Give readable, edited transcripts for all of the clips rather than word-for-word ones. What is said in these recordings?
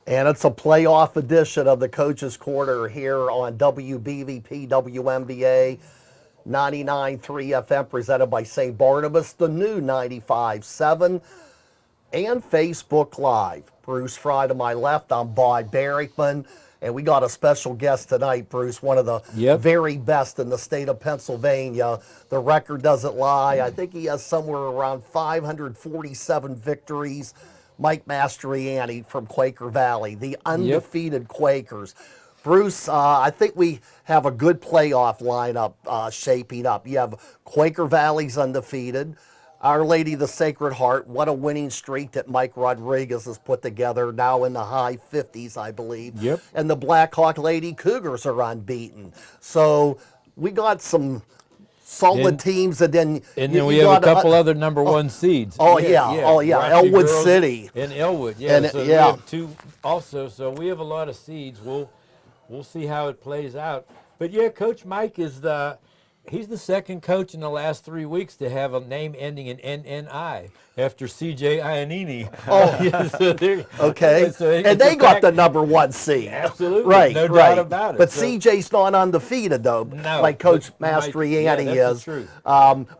And it's a playoff edition of the Coach's Corner here on WBVP, WMBA, 99.3 FM, presented by St. Barnabas, the new 95.7, and Facebook Live. Bruce Fry to my left, I'm Bob Barrickman, and we got a special guest tonight, Bruce, one of the very best in the state of Pennsylvania. The record doesn't lie. I think he has somewhere around 547 victories. Mike Mastrianny from Quaker Valley, the undefeated Quakers. Bruce, I think we have a good playoff lineup shaping up. You have Quaker Valley's undefeated. Our Lady of the Sacred Heart, what a winning streak that Mike Rodriguez has put together, now in the high 50s, I believe. And the Black Hawk Lady Cougars are unbeaten. So we got some solid teams, and then we have a couple other number one seeds. Elwood City and Elwood, we have two also. So we have a lot of seeds. We'll see how it plays out. But Coach Mike he's the second coach in the last 3 weeks to have a name ending in NNI after CJ Iannini. And they got the number one seed. Absolutely, no doubt about it. But CJ's not undefeated, though, like Coach Mastrianny is. The truth.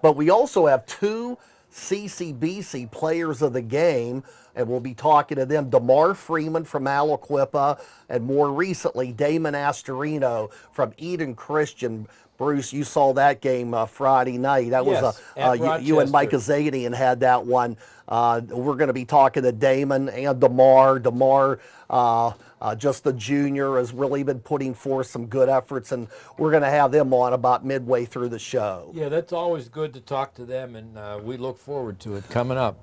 But we also have two CCBC players of the game, and we'll be talking to them. DeMar Freeman from Aliquippa, and more recently, Damon Astorino from Eden Christian. Bruce, you saw that game Friday night. That was you and Mike Azadian had that one. We're going to be talking to Damon and DeMar. DeMar, just a junior, has really been putting forth some good efforts, and we're going to have them on about midway through the show. Yeah, that's always good to talk to them, and we look forward to it coming up.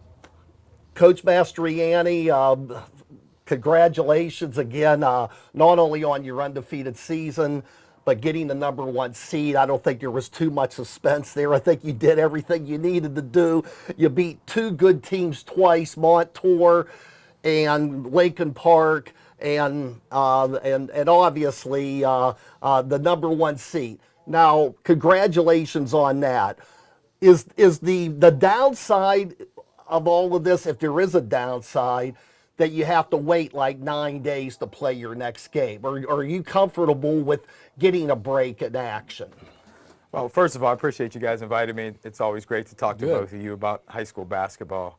Coach Mastrianny, congratulations again, not only on your undefeated season, but getting the number one seed. I don't think there was too much suspense there. I think you did everything you needed to do. You beat two good teams twice, Montour and Lincoln Park, and obviously the number one seed. Now, congratulations on that. Is the downside of all of this, if there is a downside, that you have to wait like 9 days to play your next game? Or are you comfortable with getting a break in action? Well, first of all, I appreciate you guys inviting me. It's always great to talk to both of you about high school basketball.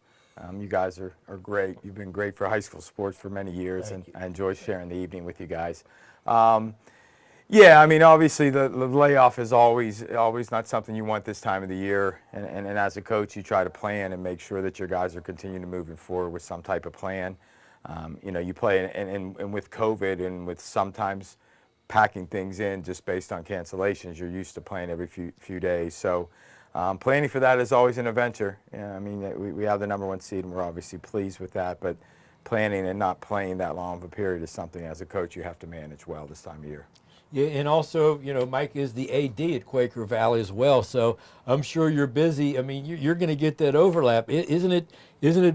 You guys are great. You've been great for high school sports for many years, and I enjoy sharing the evening with you guys. Obviously the layoff is always not something you want this time of the year. And as a coach, you try to plan and make sure that your guys are continuing to moving forward with some type of plan. You play, and with COVID and with sometimes packing things in just based on cancellations, you're used to playing every few days. So planning for that is always an adventure. We have the number one seed, and we're obviously pleased with that. But planning and not playing that long of a period is something as a coach you have to manage well this time of year. Yeah, and also, Mike is the AD at Quaker Valley as well, so I'm sure you're busy. I mean, you're going to get that overlap. Isn't it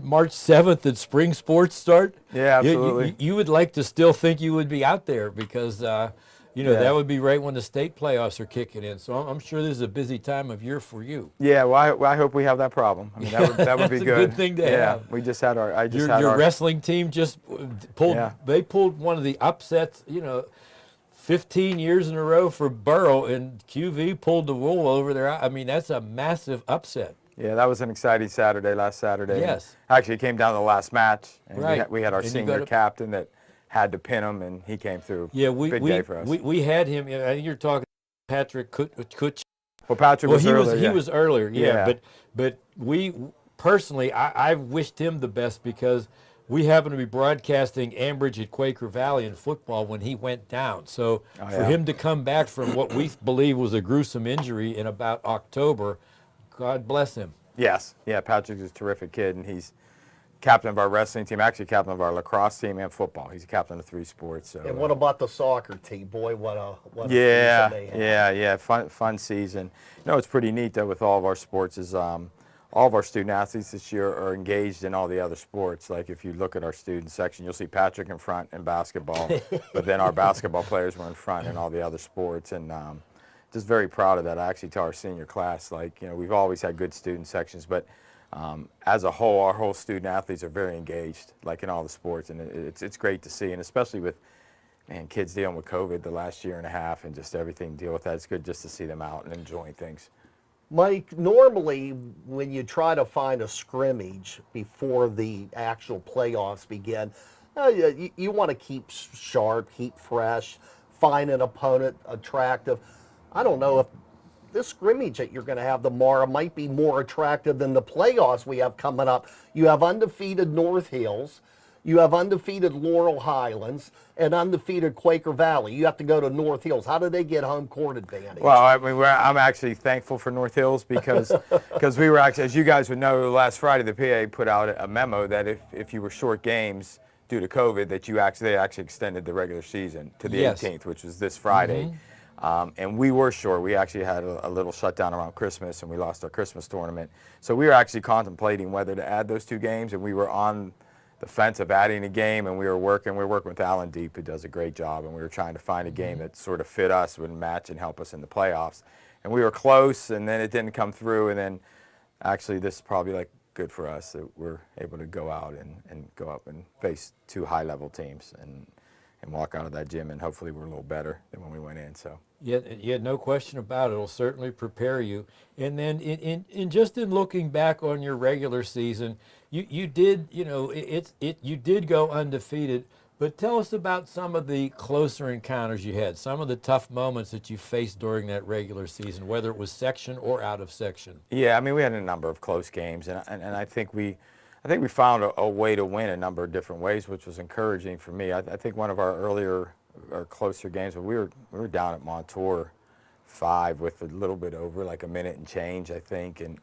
March 7th that spring sports start? Yeah, absolutely. You would like to still think you would be out there because, that would be right when the state playoffs are kicking in. So I'm sure this is a busy time of year for you. Yeah, well, I hope we have that problem. I mean, that would be good. That's a good thing to have. Yeah, we just had our. Your wrestling team just pulled. Yeah. They pulled one of the upsets. 15 years in a row for Borough, and QV pulled the wool over there. I mean, that's a massive upset. Yeah, that was an exciting last Saturday. Yes. Actually, it came down to the last match, and right. we had our senior captain that had to pin him, and he came through. Yeah, big day for us. We had him. I think you're talking Patrick Kutch. Well, Patrick was earlier. He was earlier, yeah. But we personally, I wished him the best because we happened to be broadcasting Ambridge at Quaker Valley in football when he went down. So for him to come back from what we believe was a gruesome injury in about October, God bless him. Yes. Yeah, Patrick is a terrific kid, and he's captain of our wrestling team, actually captain of our lacrosse team and football. He's a captain of 3 sports. So, and what about the soccer team? Boy, what a season they had. Fun season. It's pretty neat, though, with all of our sports is all of our student athletes this year are engaged in all the other sports. Like if you look at our student section, you'll see Patrick in front in basketball, but then our basketball players were in front in all the other sports. And just very proud of that. I actually tell our senior class, we've always had good student sections, but As a whole, our whole student athletes are very engaged, like in all the sports, and it's great to see, and especially with kids dealing with COVID the last year and a half and just everything deal with that. It's good just to see them out and enjoying things. Mike, normally when you try to find a scrimmage before the actual playoffs begin, you want to keep sharp, keep fresh, find an opponent attractive. I don't know if this scrimmage that you're going to have tomorrow might be more attractive than the playoffs we have coming up. You have undefeated North Hills. You have undefeated Laurel Highlands and undefeated Quaker Valley. You have to go to North Hills. How do they get home court advantage? Well, I mean, I'm actually thankful for North Hills because we were actually, as you guys would know, last Friday the PA put out a memo that if you were short games due to COVID, that they actually extended the regular season to the 18th, which was this Friday. And we were short. We actually had a little shutdown around Christmas, and we lost our Christmas tournament. So we were actually contemplating whether to add those 2 games, and we were on the fence of adding a game, and we were working with Alan Deep, who does a great job, and we were trying to find a game that sort of fit us, would match and help us in the playoffs. And we were close, and then it didn't come through, and then actually this is probably like good for us that we're able to go out and go up and face 2 high-level teams and walk out of that gym, and hopefully we're a little better than when we went in. So. Yeah, no question about it. It'll certainly prepare you. And then in just in looking back on your regular season, you did, you did go undefeated, but tell us about some of the closer encounters you had, some of the tough moments that you faced during that regular season, whether it was section or out of section. Yeah, I mean, we had a number of close games, and I think we found a way to win a number of different ways, which was encouraging for me. I think one of our earlier or closer games, we were down at Montour 5 with a little bit over, like a minute and change, I think, and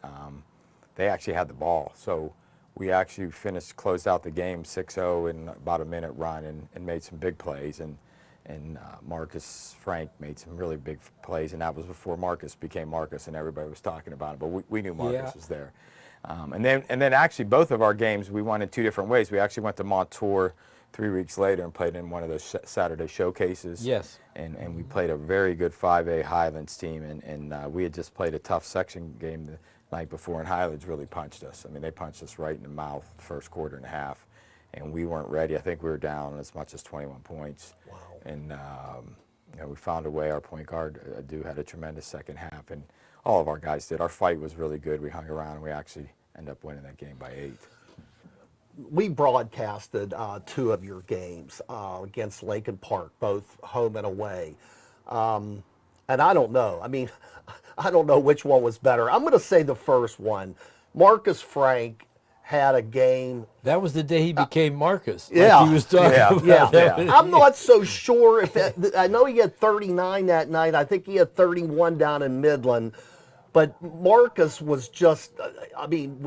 they actually had the ball. So we actually closed out the game 6-0 in about a minute run and made some big plays. And Marcus Frank made some really big plays, and that was before Marcus became Marcus and everybody was talking about him. But we knew Marcus was there. And then actually both of our games we won in 2 different ways. We actually went to Montour 3 weeks later and played in one of those Saturday showcases. Yes. And we played a very good 5A Highlands team, and we had just played a tough section game the night before, and Highlands really punched us. I mean, they punched us right in the mouth the first quarter and a half, and we weren't ready. I think we were down as much as 21 points. Wow. And we found a way. Our point guard, Adu, had a tremendous second half, and all of our guys did. Our fight was really good. We hung around, and we actually ended up winning that game by 8. We broadcasted 2 of your games against Lincoln Park, both home and away. And I don't know. I mean, I don't know which one was better. I'm going to say the first one. Marcus Frank had a game. That was the day he became Marcus. Yeah. Like he was talking about. Yeah. I'm not so sure if I know he had 39 that night. I think he had 31 down in Midland. But Marcus was just, I mean,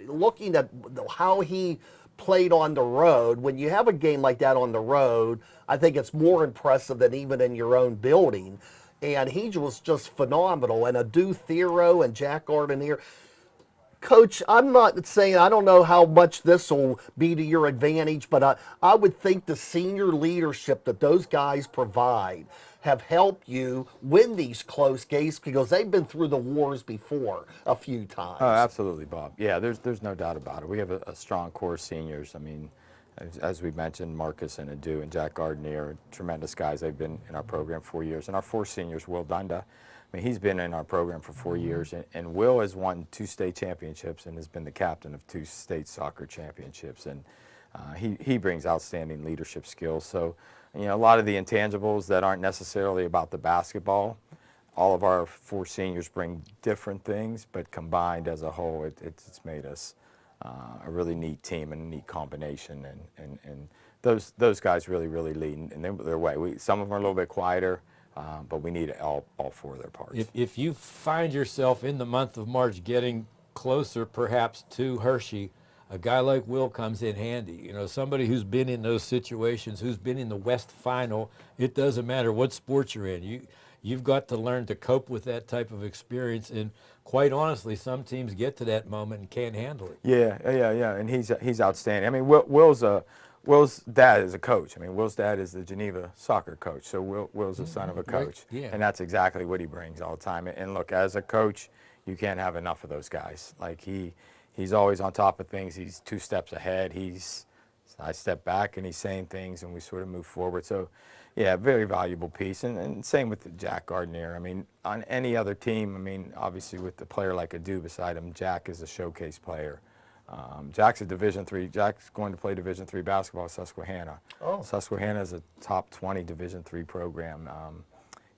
looking at how he played on the road, when you have a game like that on the road, I think it's more impressive than even in your own building. And he was just phenomenal. And Adu Thero and Jack Gardenier. Coach, I'm not saying, I don't know how much this will be to your advantage, but I would think the senior leadership that those guys provide have helped you win these close games because they've been through the wars before a few times. Oh, absolutely, Bob. Yeah, there's no doubt about it. We have a strong core of seniors. I mean, as we mentioned, Marcus and Adu and Jack Gardenier are tremendous guys. They've been in our program 4 years. And our 4 seniors, Will Dunda, I mean, he's been in our program for 4 years, and Will has won 2 state championships and has been the captain of 2 state soccer championships, and he brings outstanding leadership skills. So, a lot of the intangibles that aren't necessarily about the basketball, all of our 4 seniors bring different things, but combined as a whole, it's made us a really neat team and a neat combination, and those guys really lead in their way. Some of them are a little bit quieter. But we need all 4 of their parts. If you find yourself in the month of March getting closer perhaps to Hershey, a guy like Will comes in handy. Somebody who's been in those situations, who's been in the West Final. It doesn't matter what sport you're in. You've got to learn to cope with that type of experience. And quite honestly, some teams get to that moment and can't handle it. Yeah. And he's outstanding. I mean, Will's dad is a coach. I mean, Will's dad is the Geneva soccer coach, so Will's the son of a coach, right. Yeah. And that's exactly what he brings all the time. And look, as a coach, you can't have enough of those guys. Like he he's always on top of things. He's 2 steps ahead. I step back and he's saying things and we sort of move forward. So, yeah, very valuable piece. And same with Jack Gardner. I mean, on any other team, I mean, obviously with a player like Adu beside him, Jack is a showcase player. Jack's a Division III. Jack's going to play Division III basketball at Susquehanna. Oh. Susquehanna is a top 20 Division III program.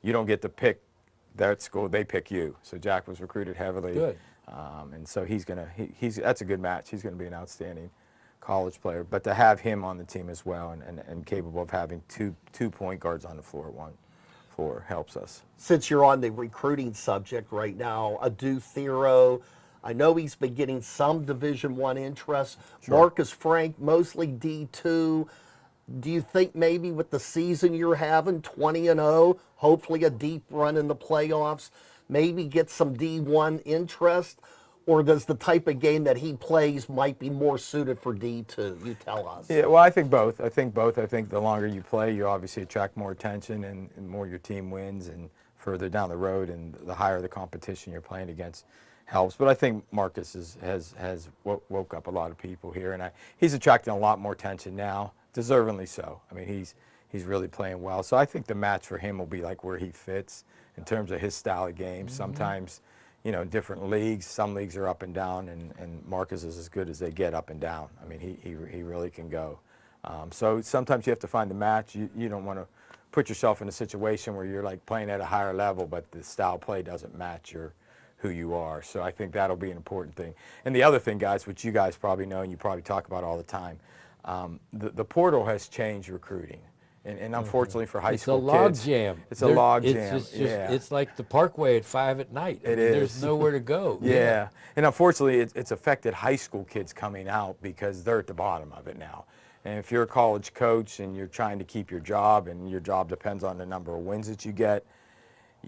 You don't get to pick that school; they pick you. So Jack was recruited heavily. Good. And so that's a good match. He's going to be an outstanding college player. But to have him on the team as well and capable of having two point guards on the floor at one floor helps us. Since you're on the recruiting subject right now, Adu Thero, I know he's been getting some Division I interest. Sure. Marcus Frank, mostly D2. Do you think maybe with the season you're having, 20-0, hopefully a deep run in the playoffs, maybe get some D1 interest? Or does the type of game that he plays might be more suited for D2? You tell us. Yeah, well, I think both. I think the longer you play, you obviously attract more attention and more your team wins and further down the road, and the higher the competition you're playing against helps. But I think Marcus has woke up a lot of people here, and he's attracting a lot more attention now, deservingly so. I mean, he's really playing well. So I think the match for him will be like where he fits in terms of his style of game. Sometimes, you know, different leagues, some leagues are up and down, and Marcus is as good as they get up and down. I mean, he really can go. So sometimes you have to find the match. You don't want to put yourself in a situation where you're like playing at a higher level, but the style play doesn't match who you are. So I think that'll be an important thing. And the other thing, guys, which you guys probably know and you probably talk about all the time, the portal has changed recruiting. And unfortunately for high school kids, it's a log jam. It's like the Parkway at 5 at night. It is. is. There's nowhere to go. Yeah. And unfortunately, it's affected high school kids coming out because they're at the bottom of it now. And if you're a college coach and you're trying to keep your job, and your job depends on the number of wins that you get,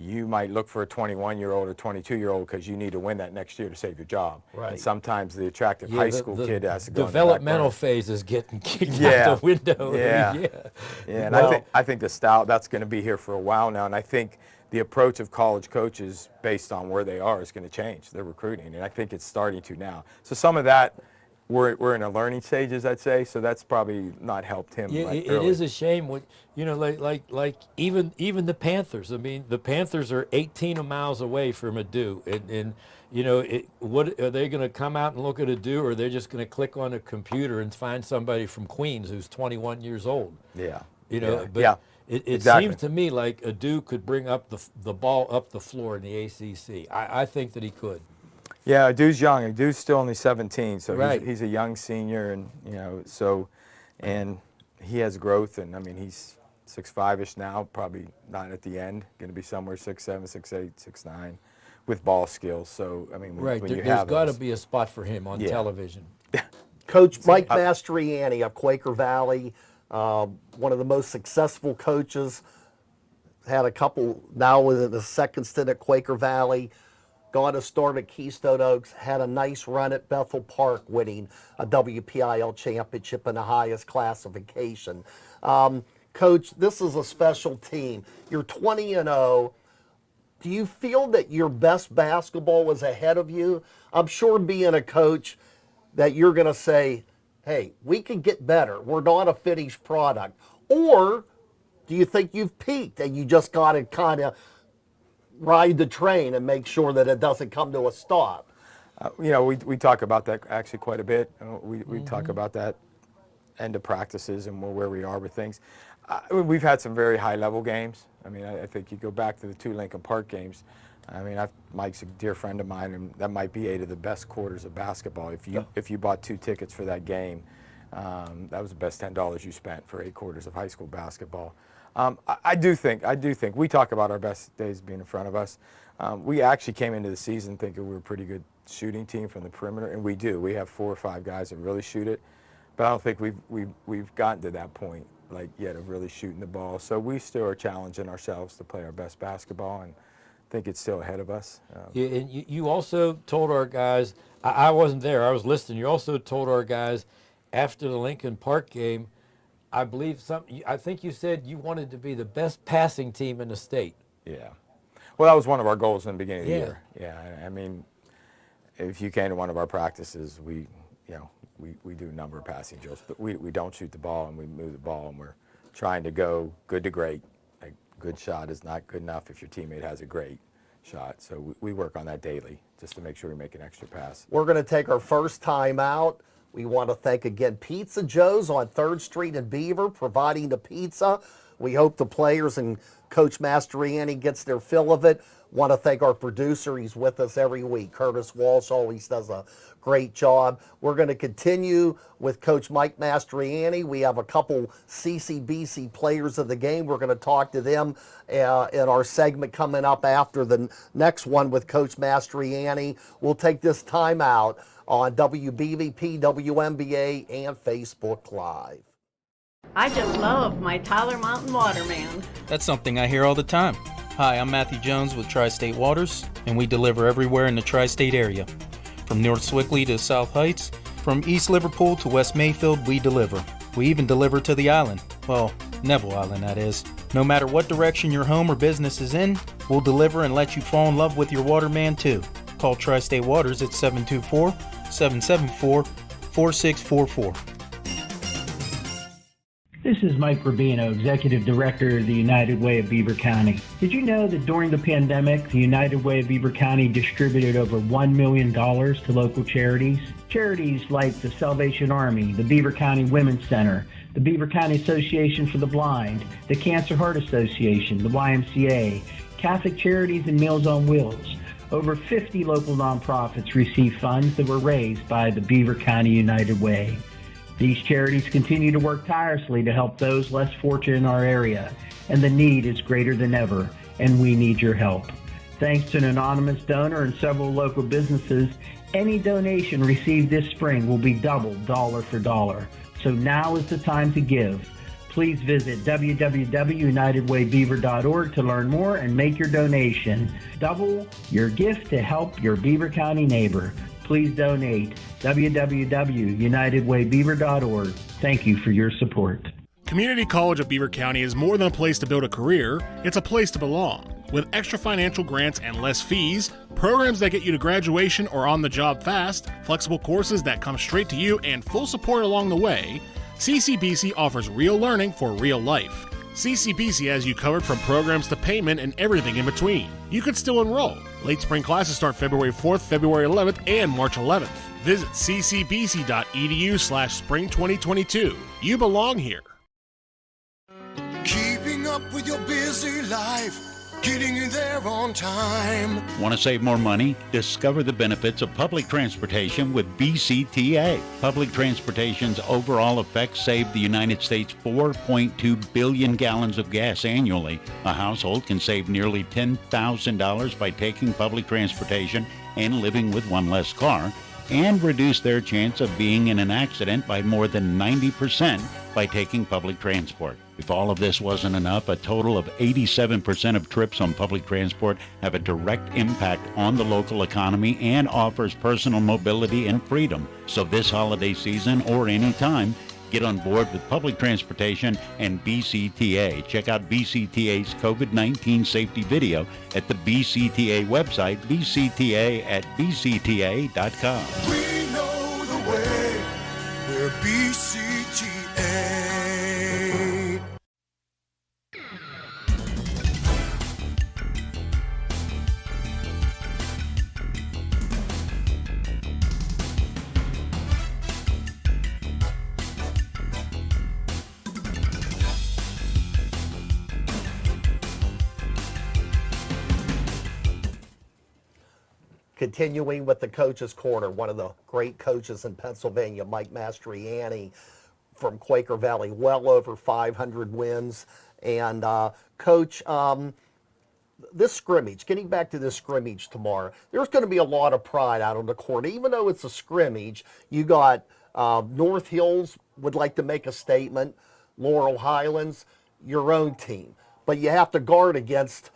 you might look for a 21-year-old or 22-year-old because you need to win that next year to save your job. Right. And sometimes the attractive high school kid has to go. Developmental phase is getting kicked out the window. Yeah. And I think the style, that's going to be here for a while now. And I think the approach of college coaches based on where they are is going to change. They're recruiting, and I think it's starting to now. So some of that, we're in a learning stages, I'd say. So that's probably not helped him. Yeah, it is a shame. What, you know, like even the Panthers. I mean, the Panthers are 18 miles away from Adu, and you know, what are they going to come out and look at Adu, or they're just going to click on a computer and find somebody from Queens who's 21 years old? Yeah. You know, but it exactly. seems to me like Adu could bring up the ball up the floor in the ACC. I think that he could. Yeah, Adu's young. Adu's still only 17, so right. he's a young senior, and you know, so, and he has growth, and I mean, he's 6'5"-ish now, probably not at the end, going to be somewhere 6'7", 6'8", 6'9", with ball skills. So I mean, when you there's got to be a spot for him on television. Coach Mike Mastrianny of Quaker Valley, one of the most successful coaches, had a couple now with the second stint at Quaker Valley. Got a start at Keystone Oaks, had a nice run at Bethel Park, winning a WPIL championship in the highest classification. Coach, this is a special team. You're 20-0. Do you feel that your best basketball was ahead of you? I'm sure being a coach that you're going to say, hey, we can get better. We're not a finished product. Or do you think you've peaked and you just got to kind of ride the train and make sure that it doesn't come to a stop? You know, we talk about that actually quite a bit. We talk about that end of practices and where we are with things. We've had some very high-level games. I mean, I think you go back to the 2 Lincoln Park games. I mean, Mike's a dear friend of mine, and that might be 8 of the best quarters of basketball. If you bought 2 tickets for that game, that was the best $10 you spent for 8 quarters of high school basketball. I do think we talk about our best days being in front of us. We actually came into the season thinking we were a pretty good shooting team from the perimeter, and we do. We have 4 or 5 guys that really shoot it, but I don't think we've gotten to that point like yet of really shooting the ball. So we still are challenging ourselves to play our best basketball, and I think it's still ahead of us. Yeah, and you also told our guys, I wasn't there, I was listening. You also told our guys after the Lincoln Park game, I think you said you wanted to be the best passing team in the state. Yeah. Well, that was one of our goals in the beginning of the year. Yeah. I mean, if you came to one of our practices, we do a number of passing drills, but we don't shoot the ball and we move the ball, and we're trying to go good to great. A good shot is not good enough if your teammate has a great shot. So we work on that daily just to make sure we make an extra pass. We're going to take our first time out. We want to thank again Pizza Joe's on 3rd Street in Beaver, providing the pizza. We hope the players and Coach Mastrianny gets their fill of it. Want to thank our producer. He's with us every week. Curtis Walsh always does a great job. We're going to continue with Coach Mike Mastrianny. We have a couple CCBC players of the game. We're going to talk to them in our segment coming up after the next one with Coach Mastrianny. We'll take this time out on WBVP, WMBA, and Facebook Live. I just love my Tyler Mountain Waterman. That's something I hear all the time. Hi, I'm Matthew Jones with Tri-State Waters, and we deliver everywhere in the Tri-State area. From North Swickley to South Heights, from East Liverpool to West Mayfield, we deliver. We even deliver to the island. Well, Neville Island, that is. No matter what direction your home or business is in, we'll deliver and let you fall in love with your waterman too. Call Tri-State Waters at 724-774-4644. This is Mike Rubino, Executive Director of the United Way of Beaver County. Did you know that during the pandemic, the United Way of Beaver County distributed over $1 million to local charities? Charities like the Salvation Army, the Beaver County Women's Center, the Beaver County Association for the Blind, the Cancer Heart Association, the YMCA, Catholic Charities, and Meals on Wheels. Over 50 local nonprofits received funds that were raised by the Beaver County United Way. These charities continue to work tirelessly to help those less fortunate in our area, and the need is greater than ever, and we need your help. Thanks to an anonymous donor and several local businesses, any donation received this spring will be doubled dollar for dollar. So now is the time to give. Please visit www.unitedwaybeaver.org to learn more and make your donation. Double your gift to help your Beaver County neighbor. Please donate. www.unitedwaybeaver.org. Thank you for your support. Community College of Beaver County is more than a place to build a career, it's a place to belong. With extra financial grants and less fees, programs that get you to graduation or on the job fast, flexible courses that come straight to you, and full support along the way, CCBC offers real learning for real life. CCBC has you covered from programs to payment and everything in between. You can still enroll. Late spring classes start February 4th, February 11th, and March 11th. Visit ccbc.edu/spring 2022. You belong here. Keeping up with your busy life, getting you there on time. Want to save more money? Discover the benefits of public transportation with BCTA. Public transportation's overall effects save the United States 4.2 billion gallons of gas annually. A household can save nearly $10,000 by taking public transportation and living with one less car, and reduce their chance of being in an accident by more than 90% by taking public transport. If all of this wasn't enough, a total of 87% of trips on public transport have a direct impact on the local economy and offers personal mobility and freedom. So this holiday season or any time, get on board with public transportation and BCTA. Check out BCTA's COVID-19 safety video at the BCTA website, bcta@bcta.com. We know the way. We're BCTA. Continuing with the Coach's Corner, one of the great coaches in Pennsylvania, Mike Mastrianny from Quaker Valley, well over 500 wins. And Coach, this scrimmage, getting back to this scrimmage tomorrow, there's going to be a lot of pride out on the court. Even though it's a scrimmage, you got North Hills would like to make a statement, Laurel Highlands, your own team. But you have to guard against,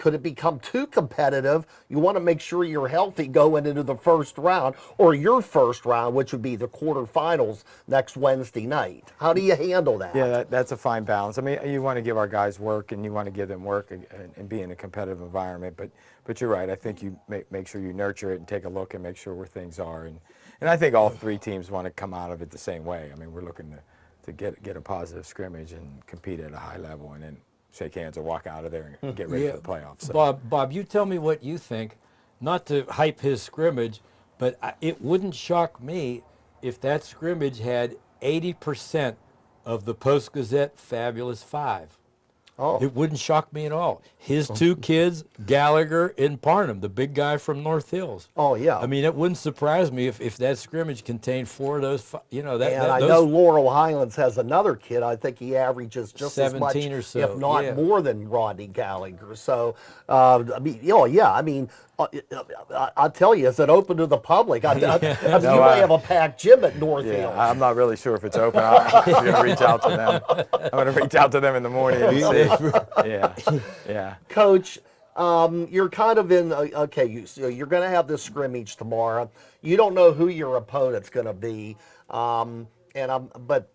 could it become too competitive? You want to make sure you're healthy going into the first round, or your first round, which would be the quarterfinals next Wednesday night. How do you handle that? Yeah, that's a fine balance. I mean, you want to give our guys work, and you want to give them work and be in a competitive environment. But you're right. I think you make sure you nurture it and take a look and make sure where things are. And I think all three teams want to come out of it the same way. I mean, we're looking to get a positive scrimmage and compete at a high level, and then shake hands and walk out of there and get ready for the playoffs. So. Bob, you tell me what you think. Not to hype his scrimmage, but it wouldn't shock me if that scrimmage had 80% of the Post-Gazette Fabulous Five. Oh. It wouldn't shock me at all. His two kids, Gallagher and Parnham, the big guy from North Hills. Oh, yeah. I mean, it wouldn't surprise me if that scrimmage contained 4 of those. I know Laurel Highlands has another kid. I think he averages just as much, 17 or so, if not yeah. more than Rodney Gallagher. So, I mean, yeah. I mean, I tell you, is it open to the public? You may have a packed gym at North Hills. I'm not really sure if it's open. I'm going to reach out to them. I'm going to reach out to them in the morning and see. Yeah. Coach, you're kind of in. So you're going to have this scrimmage tomorrow. You don't know who your opponent's going to be, but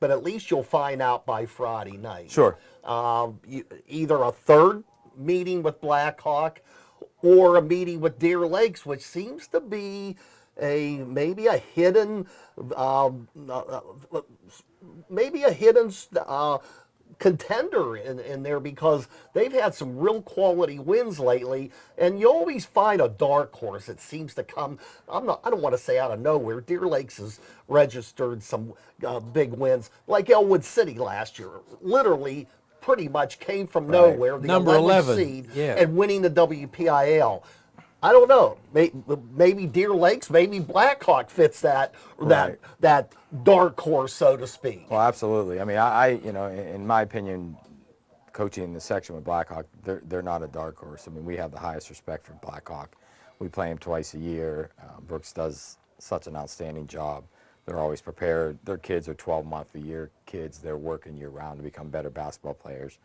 at least you'll find out by Friday night. Sure. Either a third meeting with Blackhawk or a meeting with Deer Lakes, which seems to be maybe a hidden contender in there, because they've had some real quality wins lately, and you always find a dark horse that seems to come. I don't want to say out of nowhere. Deer Lakes has registered some big wins, like Elwood City last year. Literally, pretty much came from nowhere. The Number 11 seed, yeah. and winning the WPIL. I don't know. Maybe Deer Lakes, maybe Blackhawk fits that dark horse, so to speak. Well, absolutely. I mean, in my opinion, coaching in the section with Blackhawk, they're not a dark horse. I mean, we have the highest respect for Blackhawk. We play them twice a year. Brooks does such an outstanding job. They're always prepared. Their kids are 12-month-a-year kids. They're working year-round to become better basketball players.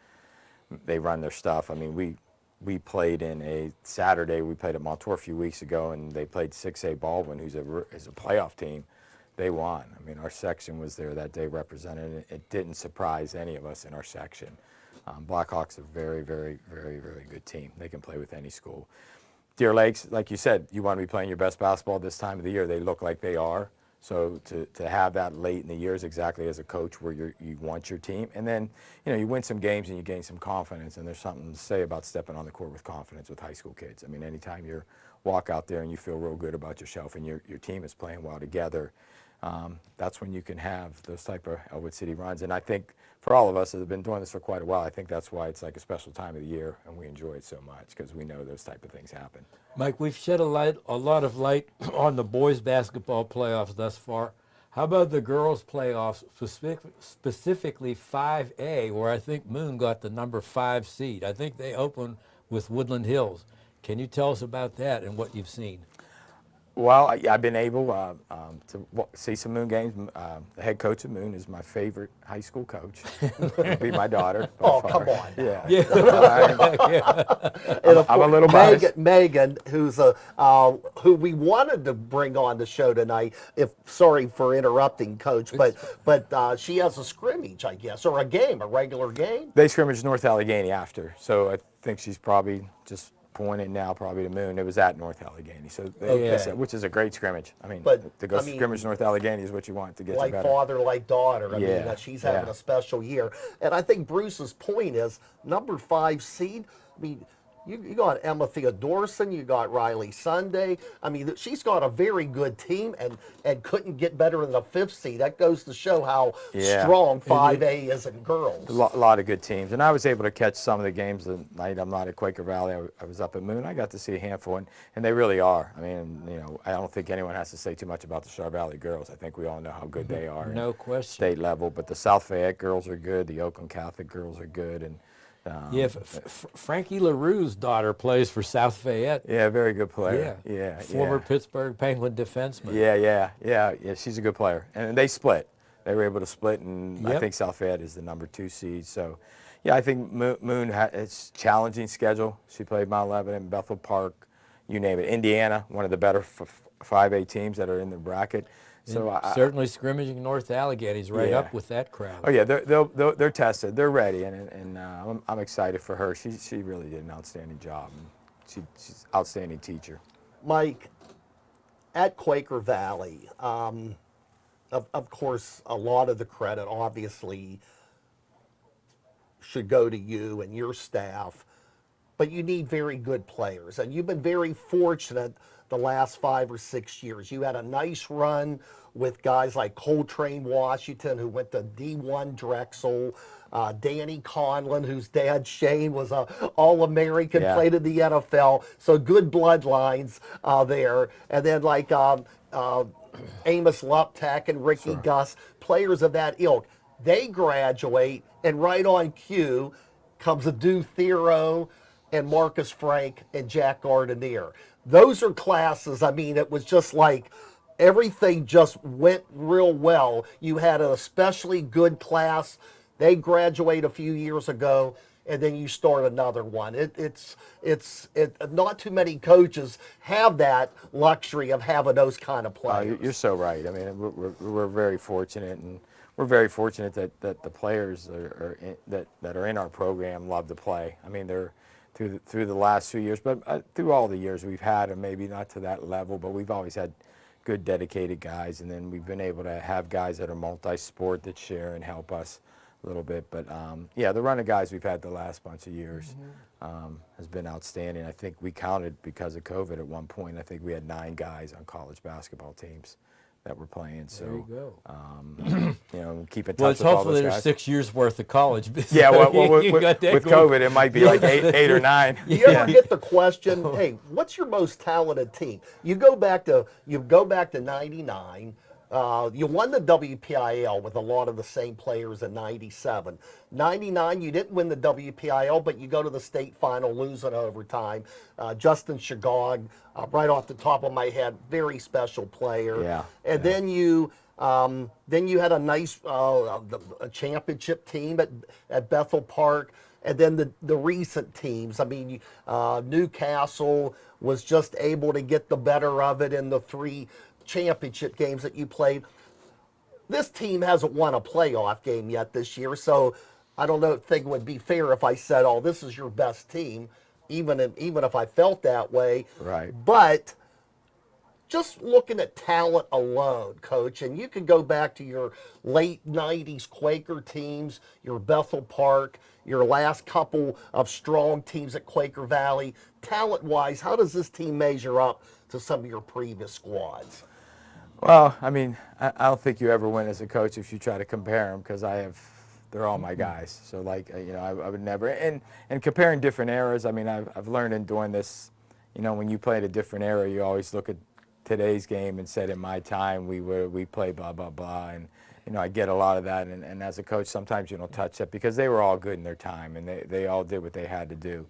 They run their stuff. I mean, we played in a Saturday. We played at Montour a few weeks ago, and they played 6A Baldwin, who's a playoff team. They won. I mean, our section was there that day represented. It didn't surprise any of us in our section. Blackhawks are a very, very, very, very good team. They can play with any school. Deer Lakes, like you said, you want to be playing your best basketball this time of the year. They look like they are. So to have that late in the year is exactly as a coach where you want your team. And then, you win some games and you gain some confidence, and there's something to say about stepping on the court with confidence with high school kids. I mean, anytime you walk out there and you feel real good about yourself and your team is playing well together, that's when you can have those type of Elwood City runs. And I think for all of us that have been doing this for quite a while, I think that's why it's like a special time of the year, and we enjoy it so much because we know those type of things happen. Mike, we've shed a lot of light on the boys' basketball playoffs thus far. How about the girls' playoffs, specifically 5A, where I think Moon got the number 5 seed? I think they opened with Woodland Hills. Can you tell us about that and what you've seen? Well, I've been able to see some Moon games. The head coach of Moon is my favorite high school coach. It'll be my daughter. Come on. Yeah. I'm a little biased. Megan, who we wanted to bring on the show tonight. Sorry for interrupting, Coach, but she has a scrimmage, I guess, or a regular game. They scrimmaged North Allegheny after, so I think she's probably just pointed now probably to Moon. It was at North Allegheny, so which is a great scrimmage. I mean, to go scrimmage North Allegheny is what you want to get you better. Like father, like daughter. I mean, she's having a special year. And I think Bruce's point is number 5 seed. I mean, you got Emma Theodorson, you got Riley Sunday. I mean, she's got a very good team and couldn't get better than the 5th seed. That goes to show how strong 5A is in girls. A lot of good teams. And I was able to catch some of the games the night I'm not at Quaker Valley. I was up at Moon. I got to see a handful, and they really are. I mean, I don't think anyone has to say too much about the Char Valley girls. I think we all know how good they are. No question. State level. But the South Fayette girls are good. The Oakland Catholic girls are good. And Frankie LaRue's daughter plays for South Fayette. Yeah, very good player. Former Pittsburgh Penguin defenseman. Yeah. She's a good player. And they split. They were able to split, and I think South Fayette is the number 2 seed. So, Yeah, I think Moon it's challenging schedule. She played Mount Lebanon, Bethel Park, you name it. Indiana, one of the better 5A teams that are in the bracket. So certainly scrimmaging North Alleghany's right up with that crowd. Oh yeah, they're tested, they're ready, and I'm excited for her. She really did an outstanding job. She's an outstanding teacher. Mike, at Quaker Valley, of course, a lot of the credit obviously should go to you and your staff, but you need very good players, and you've been very fortunate the last 5 or 6 years. You had a nice run with guys like Coltrane Washington, who went to D1 Drexel, Danny Conlon, whose dad Shane was a All-American, played in the NFL, so good bloodlines there. And then like Amos Luptek and Ricky Gus, players of that ilk. They graduate, and right on cue comes Adu Thero and Marcus Frank and Jack Gardenier. Those are classes, I mean, it was just like everything just went real well. You had an especially good class. They graduate a few years ago, and then you start another one. It's not too many coaches have that luxury of having those kind of players. You're so right. I mean, we're very fortunate, and we're very fortunate that the players that are in our program love to play. I mean, they're through the last few years, but through all the years we've had, and maybe not to that level, but we've always had good dedicated guys, and then we've been able to have guys that are multi-sport that share and help us a little bit. But yeah, the run of guys we've had the last bunch of years has been outstanding. I think we counted, because of COVID at one point, I think we had 9 guys on college basketball teams that were playing. So there you go. You know, keep in touch Well, with all hopefully those there's guys. 6 years worth of college. Yeah, well, with COVID, it might be like 8 or 9. You ever get the question, hey, what's your most talented team? You go back to '99. You won the WPIL with a lot of the same players in '97. '99, you didn't win the WPIL, but you go to the state final, losing overtime. Justin Shagog, right off the top of my head, very special player. Yeah. And then you had a nice a championship team at Bethel Park. And then the recent teams, I mean, Newcastle was just able to get the better of it in the 3 championship games that you played. This team hasn't won a playoff game yet this year, so I don't think it would be fair if I said, oh, this is your best team, even if I felt that way. Right. But just looking at talent alone, Coach, and you can go back to your late 90s Quaker teams, your Bethel Park, your last couple of strong teams at Quaker Valley. Talent-wise, how does this team measure up to some of your previous squads? Well, I mean, I don't think you ever win as a coach if you try to compare them, because they're all my guys. So, like, you know, I would never. And comparing different eras, I mean, I've learned in doing this, you know, when you play at a different era, you always look at today's game and said, in my time, we play blah, blah, blah. And, you know, I get a lot of that. And as a coach, sometimes you don't touch that, because they were all good in their time, and they all did what they had to do.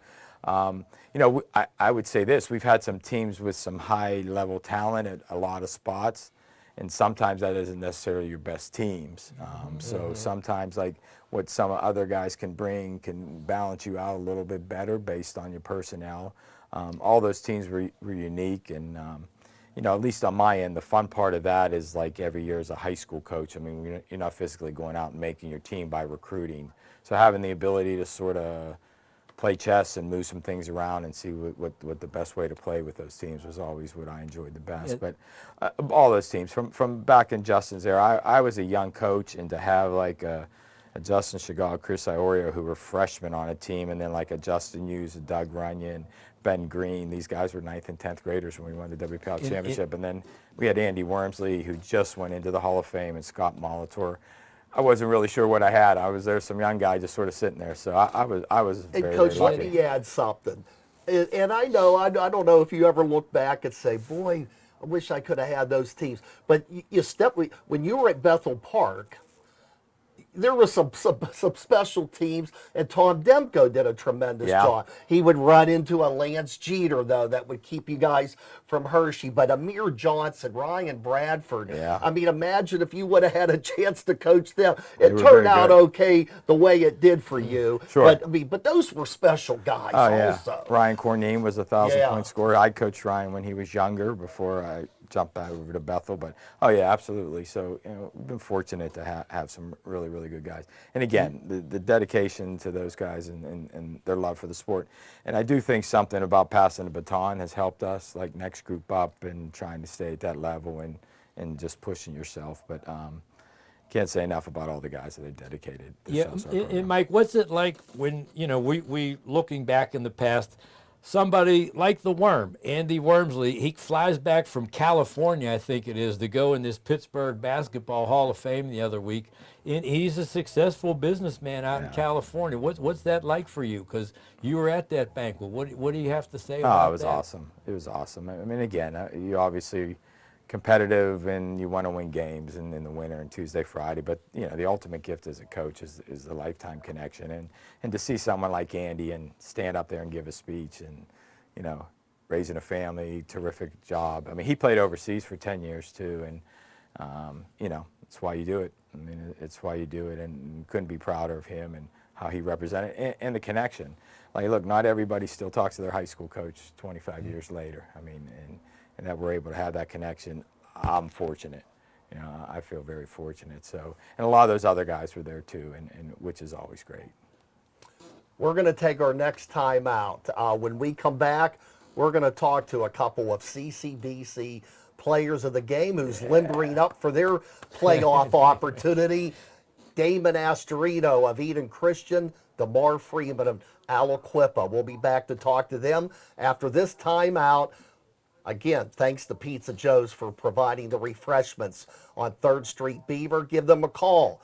You know, I would say this. We've had some teams with some high-level talent at a lot of spots, and sometimes that isn't necessarily your best teams. So sometimes, like, what some other guys can bring can balance you out a little bit better based on your personnel. All those teams were unique, and you know, at least on my end, the fun part of that is, like, every year as a high school coach, I mean, you're not physically going out and making your team by recruiting. So having the ability to sort of play chess and move some things around and see what the best way to play with those teams was always what I enjoyed the best. But all those teams, from back in Justin's era, I was a young coach, and to have like a Justin Shagall, Chris Iorio, who were freshmen on a team, and then like a Justin Hughes, a Doug Runyon, Ben Green, these guys were 9th and 10th graders when we won the WPL championship. And then we had Andy Wormsley, who just went into the Hall of Fame, and Scott Molitor. I wasn't really sure what I had. I was there, some young guy just sort of sitting there. So I was very, and Coach, very lucky. let me add something. And I know, I don't know if you ever look back and say, boy, I wish I could have had those teams. But when you were at Bethel Park, there were some special teams, and Tom Demko did a tremendous job. He would run into a Lance Jeter, though, that would keep you guys from Hershey. But Amir Johnson, Ryan Bradford, I mean, imagine if you would have had a chance to coach them. It turned out okay the way it did for you. Sure. But, I mean, but those were special guys also. Ryan Cornine was a 1,000-point scorer. I coached Ryan when he was younger before I jumped back over to Bethel, but absolutely. So we've been fortunate to have some really, really good guys. And again, the dedication to those guys and their love for the sport. And I do think something about passing the baton has helped us, like next group up and trying to stay at that level and just pushing yourself. But can't say enough about all the guys that they dedicated themselves. And Mike, what's it like when we looking back in the past? Somebody like the Worm, Andy Wormsley, he flies back from California, I think it is, to go in this Pittsburgh Basketball Hall of Fame the other week. And he's a successful businessman out in California. What's that like for you? Because you were at that banquet. What do you have to say about that? Oh, it was awesome. It was awesome. I mean, again, you obviously competitive and you want to win games in the winter and Tuesday, Friday, but the ultimate gift as a coach is the lifetime connection, and to see someone like Andy and stand up there and give a speech and raising a family, terrific job. I mean, he played overseas for 10 years too, and it's why you do it. I mean, it's why you do it, and couldn't be prouder of him and how he represented and the connection. Like, look, not everybody still talks to their high school coach 25 years later. I mean, and that we're able to have that connection, I'm fortunate. I feel very fortunate. So, and a lot of those other guys were there too, and which is always great. We're going to take our next time out. When we come back, we're going to talk to a couple of CCBC players of the game who's limbering up for their playoff opportunity. Damon Astorino of Eden Christian, DeMar Freeman of Aliquippa. We'll be back to talk to them after this timeout. Again, thanks to Pizza Joe's for providing the refreshments on 3rd Street, Beaver. Give them a call.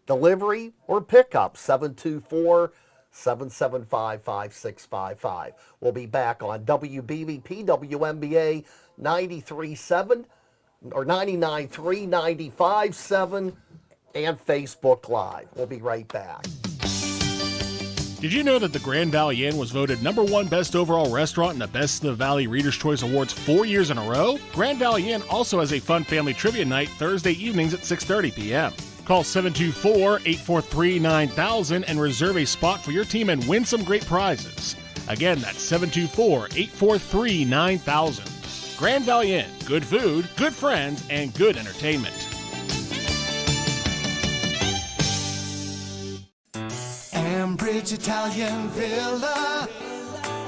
Delivery or pickup, 724-775-5655. We'll be back on WBVP, WMBA 93.7 or 99.3, 95.7, and Facebook Live. We'll be right back. Did you know that the Grand Valley Inn was voted #1 best overall restaurant in the Best of the Valley Reader's Choice Awards 4 years in a row? Grand Valley Inn also has a fun family trivia night Thursday evenings at 6:30 p.m. Call 724-843-9000 and reserve a spot for your team and win some great prizes. Again, that's 724-843-9000. Grand Valley Inn, good food, good friends, and good entertainment. Ambridge Italian Villa,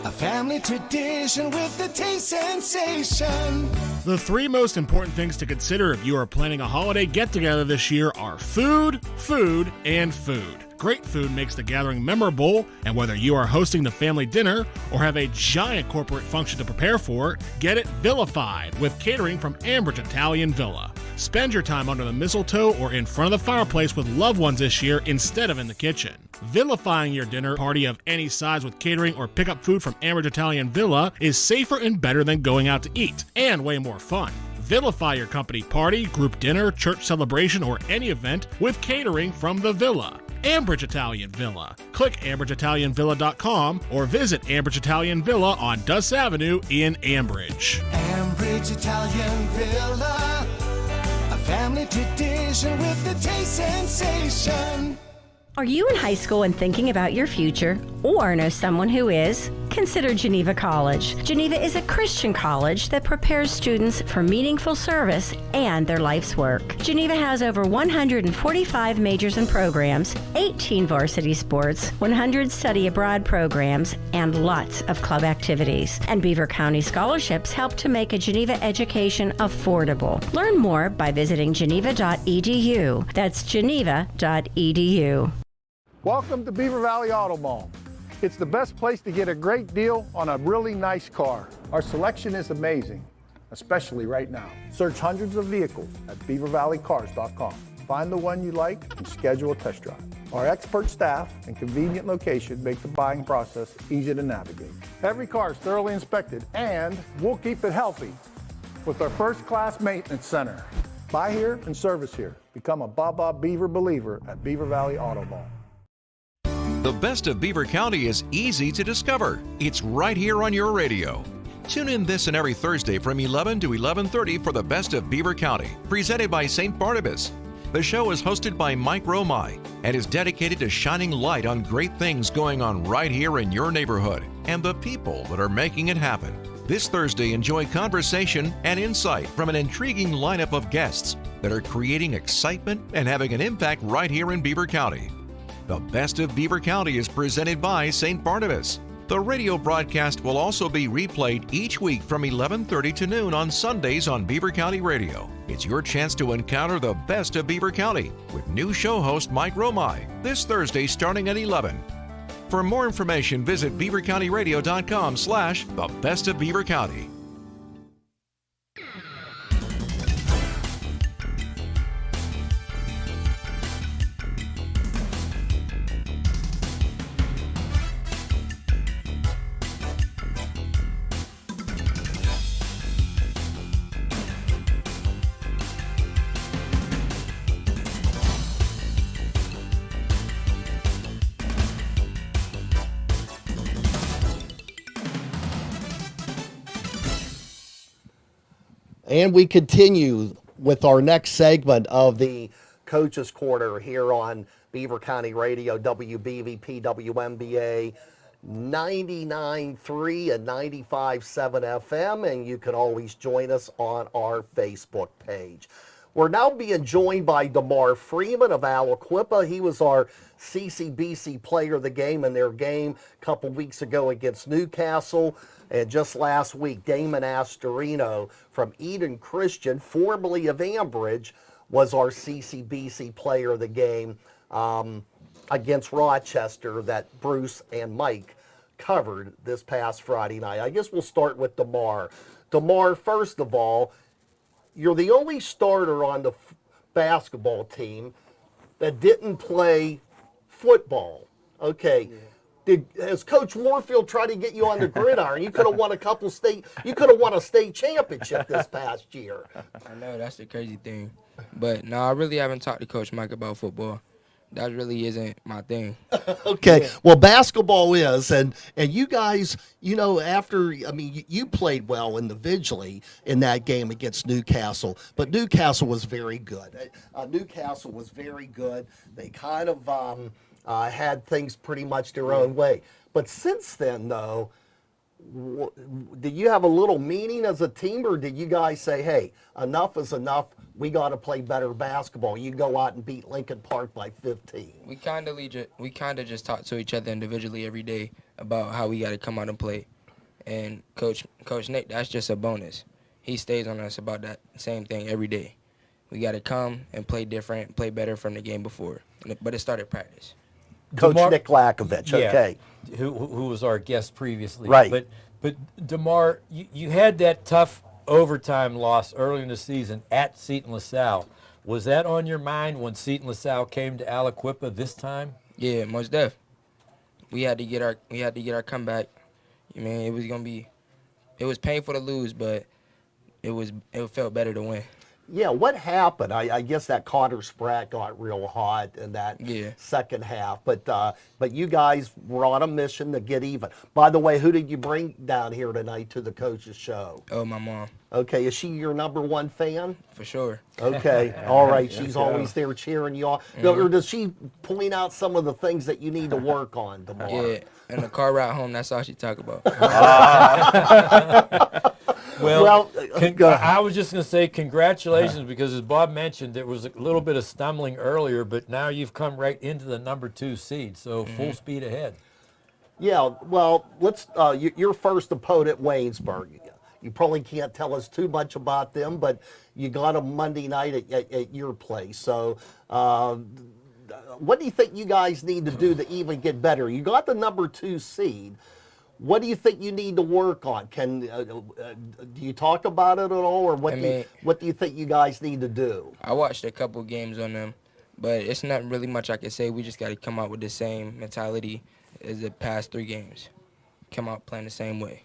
a family tradition with the taste sensation. The 3 most important things to consider if you are planning a holiday get-together this year are food, food, and food. Great food makes the gathering memorable, and whether you are hosting the family dinner or have a giant corporate function to prepare for, get it vilified with catering from Ambridge Italian Villa. Spend your time under the mistletoe or in front of the fireplace with loved ones this year instead of in the kitchen. Vilifying your dinner party of any size with catering or pick up food from Ambridge Italian Villa is safer and better than going out to eat, and way more fun. Vilify your company party, group dinner, church celebration, or any event with catering from the Villa. Ambridge Italian Villa. Click AmbridgeItalianVilla.com or visit Ambridge Italian Villa on Duss Avenue in Ambridge. Ambridge Italian Villa, a family tradition with the taste sensation. Are you in high school and thinking about your future, or know someone who is? Consider Geneva College. Geneva is a Christian college that prepares students for meaningful service and their life's work. Geneva has over 145 majors and programs, 18 varsity sports, 100 study abroad programs, and lots of club activities. And Beaver County scholarships help to make a Geneva education affordable. Learn more by visiting geneva.edu. That's geneva.edu. Welcome to Beaver Valley Auto Mall. It's the best place to get a great deal on a really nice car. Our selection is amazing, especially right now. Search hundreds of vehicles at beavervalleycars.com. Find the one you like and schedule a test drive. Our expert staff and convenient location make the buying process easy to navigate. Every car is thoroughly inspected, and we'll keep it healthy with our first-class maintenance center. Buy here and service here, Become a Baba Beaver believer at Beaver Valley Auto Mall. The best of Beaver County is easy to discover. It's right here on your radio. Tune in this and every Thursday from 11 to 11:30 for the best of Beaver County, presented by St. Barnabas. The show is hosted by Mike Romai and is dedicated to shining light on great things going on right here in your neighborhood and the people that are making it happen. This Thursday, enjoy conversation and insight from an intriguing lineup of guests that are creating excitement and having an impact right here in Beaver County. The Best of Beaver County is presented by St. Barnabas. The radio broadcast will also be replayed each week from 11:30 to noon on Sundays on Beaver County Radio. It's your chance to encounter the best of Beaver County with new show host Mike Romai this Thursday starting at 11. For more information, visit beavercountyradio.com/the best of Beaver County. And we continue with our next segment of the Coach's Corner here on Beaver County Radio, WBVP, WMBA, 99.3 and 95.7 FM, and you can always join us on our Facebook page. We're now being joined by DeMar Freeman of Aliquippa. He was our CCBC Player of the Game in their game a couple weeks ago against Newcastle. And just last week, Damon Astorino from Eden Christian, formerly of Ambridge, was our CCBC Player of the Game against Rochester that Bruce and Mike covered this past Friday night. I guess we'll start with DeMar. DeMar, first of all, you're the only starter on the basketball team that didn't play football. Okay. Yeah. Has Coach Warfield tried to get you on the gridiron? You could have won a state championship this past year. I know, that's the crazy thing. But no, I really haven't talked to Coach Mike about football. That really isn't my thing. Okay, yeah. Well, basketball is, and you guys, you played well individually in that game against Newcastle, but Newcastle was very good. They kind of had things pretty much their own way. But since then, though, did you have a little meaning as a team, or did you guys say, hey, enough is enough, we got to play better basketball? You go out and beat Lincoln Park by 15. We kind of just talk to each other individually every day about how we got to come out and play. And Coach Nick, that's just a bonus. He stays on us about that same thing every day. We got to come and play different, play better from the game before. But it started practice. Coach Nick Lakovich, okay. Yeah, who was our guest previously. Right. But DeMar, you had that tough overtime loss early in the season at Seton LaSalle. Was that on your mind when Seton LaSalle came to Aliquippa this time? Yeah, most def. We had to get our comeback. I mean, it was painful to lose, but it felt better to win. Yeah, what happened? I guess that Connor Spratt got real hot in that second half. But you guys were on a mission to get even. By the way, who did you bring down here tonight to the coach's show? Oh, my mom. Okay, is she your number one fan? For sure. Okay, all right. She's always there cheering you on. Mm-hmm. Or does she point out some of the things that you need to work on tomorrow? Yeah, in the car ride home, that's all she talk about. Well, I was just going to say congratulations because, as Bob mentioned, there was a little bit of stumbling earlier, but now you've come right into the number 2 seed, so full speed ahead. Yeah, well, let's. Your first opponent, Waynesburg. You probably can't tell us too much about them, but you got them Monday night at your place. So what do you think you guys need to do to even get better? You got the number 2 seed. What do you think you need to work on? Do you talk about it at all, or what do you think you guys need to do? I watched a couple games on them, but it's not really much I can say. We just got to come out with the same mentality as the past 3 games. Come out playing the same way.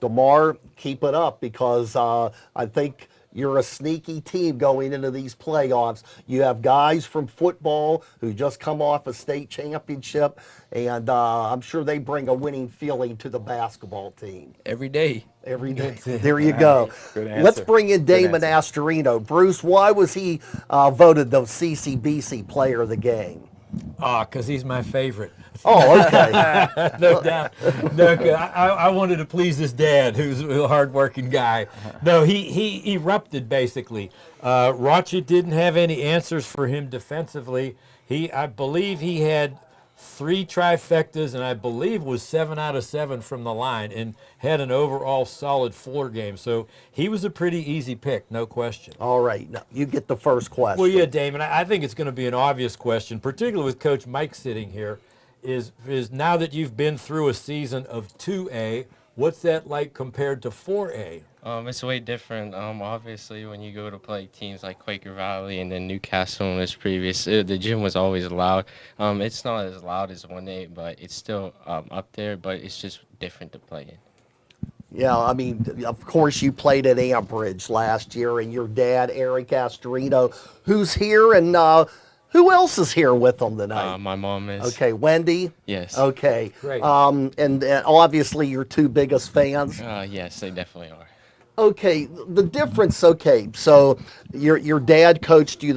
DeMar, keep it up because I think you're a sneaky team going into these playoffs. You have guys from football who just come off a state championship, and I'm sure they bring a winning feeling to the basketball team. Every day. Every day. There you go. Good answer. Let's bring in Damon Astorino. Bruce, why was he voted the CCBC Player of the Game? Because he's my favorite. Oh, okay. No doubt. No, I wanted to please his dad, who's a hardworking guy. No, he erupted, basically. Rocha didn't have any answers for him defensively. I believe he had 3 trifectas, and I believe was 7 out of 7 from the line, and had an overall solid floor game. So he was a pretty easy pick, no question. All right, now you get the first question. Well, yeah, Damon, I think it's going to be an obvious question, particularly with Coach Mike sitting here, is now that you've been through a season of 2A, what's that like compared to 4A? It's way different. Obviously, when you go to play teams like Quaker Valley and then Newcastle in this previous, the gym was always loud. It's not as loud as 1A, but it's still up there, but it's just different to play in. Yeah, I mean, of course you played at Ambridge last year, and your dad, Eric Astorino, who's here, and who else is here with them tonight? My mom is. Okay, Wendy? Yes. Okay. Great. And obviously your 2 biggest fans? Yes, they definitely are. Okay, the difference, so your dad coached you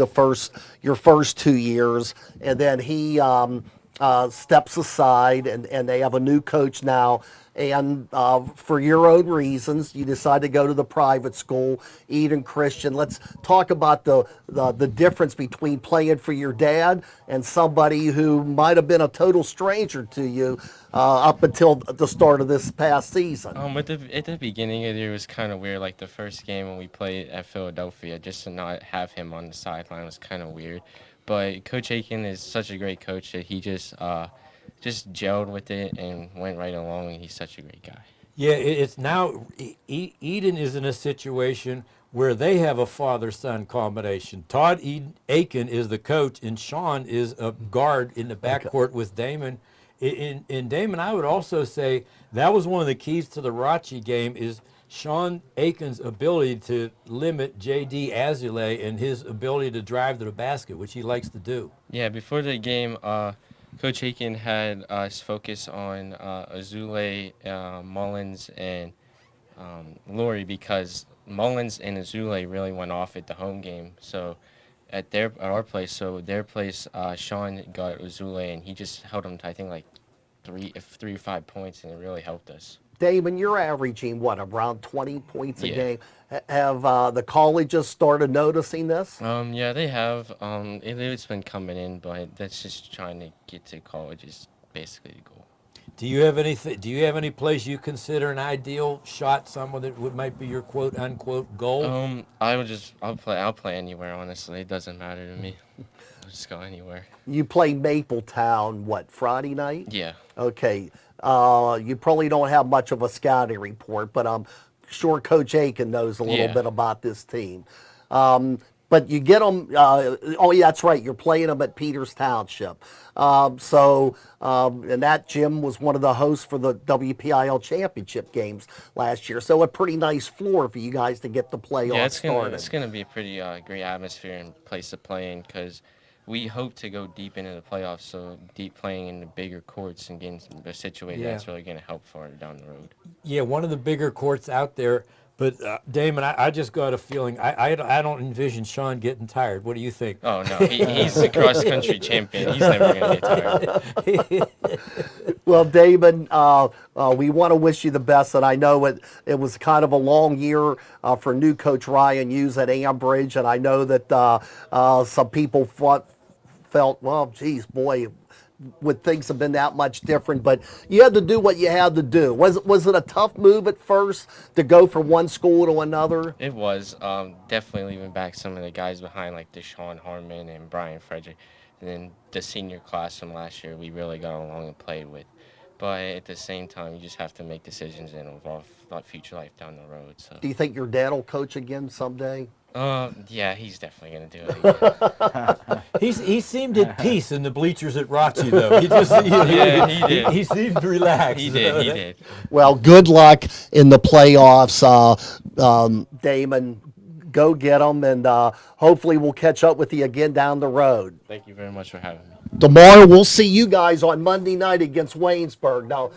your first 2 years, and then he steps aside, and they have a new coach now. And for your own reasons, you decide to go to the private school, Eden Christian. Let's talk about the difference between playing for your dad and somebody who might have been a total stranger to you up until the start of this past season. At the beginning of the year, it was kind of weird. Like the first game when we played at Philadelphia, just to not have him on the sideline was kind of weird. But Coach Aiken is such a great coach that he just gelled with it and went right along, and he's such a great guy. Yeah, it's now Eden is in a situation where they have a father-son combination. Todd Aiken is the coach, and Sean is a guard in the backcourt with Damon. In Damon, I would also say that was one of the keys to the Rocha game is Sean Aiken's ability to limit J.D. Azule and his ability to drive to the basket, which he likes to do. Yeah, before the game, Coach Aiken had us focus on Azule, Mullins, and Laurie because Mullins and Azule really went off at the home game. So at our place, Sean got Azule, and he just held him to, I think, like 3 or 5 points, and it really helped us. Damon, you're averaging, what, around 20 points a game? Have the colleges started noticing this? Yeah, they have. It's been coming in, but that's just trying to get to college is basically the goal. Do you have any place you consider an ideal shot, someone that might be your quote unquote goal? I'll play anywhere, honestly. It doesn't matter to me. I'll just go anywhere. You play Mapletown, what, Friday night? Yeah. Okay. You probably don't have much of a scouting report, but I'm sure Coach Aiken knows a little bit about this team. But you get them, that's right, you're playing them at Peters Township. And that gym was one of the hosts for the WPIL championship games last year. So a pretty nice floor for you guys to get the playoffs started. It's going to be a pretty great atmosphere and place to play in because we hope to go deep into the playoffs, so deep playing in the bigger courts and getting situated, that's really going to help for it down the road. Yeah, one of the bigger courts out there. But, Damon, I just got a feeling. I don't envision Sean getting tired. What do you think? Oh, no. He's a cross-country champion. He's never going to get tired. Well, Damon, we want to wish you the best. And I know it was kind of a long year for new coach Ryan Hughes at Ambridge. And I know that some people felt, well, geez, boy, would things have been that much different, but you had to do what you had to do. Was it a tough move at first to go from one school to another? It was. Definitely leaving back some of the guys behind, like Deshaun Harmon and Brian Frederick. And then the senior class from last year, we really got along and played with. But at the same time, you just have to make decisions and involve future life down the road. So. Do you think your dad will coach again someday? Yeah, he's definitely going to do it again. He seemed at peace in the bleachers at Rocha, though. He did. He seemed relaxed. He did. Well, good luck in the playoffs, Damon. Go get them, and hopefully we'll catch up with you again down the road. Thank you very much for having me. Tomorrow we'll see you guys on Monday night against Waynesburg. Now,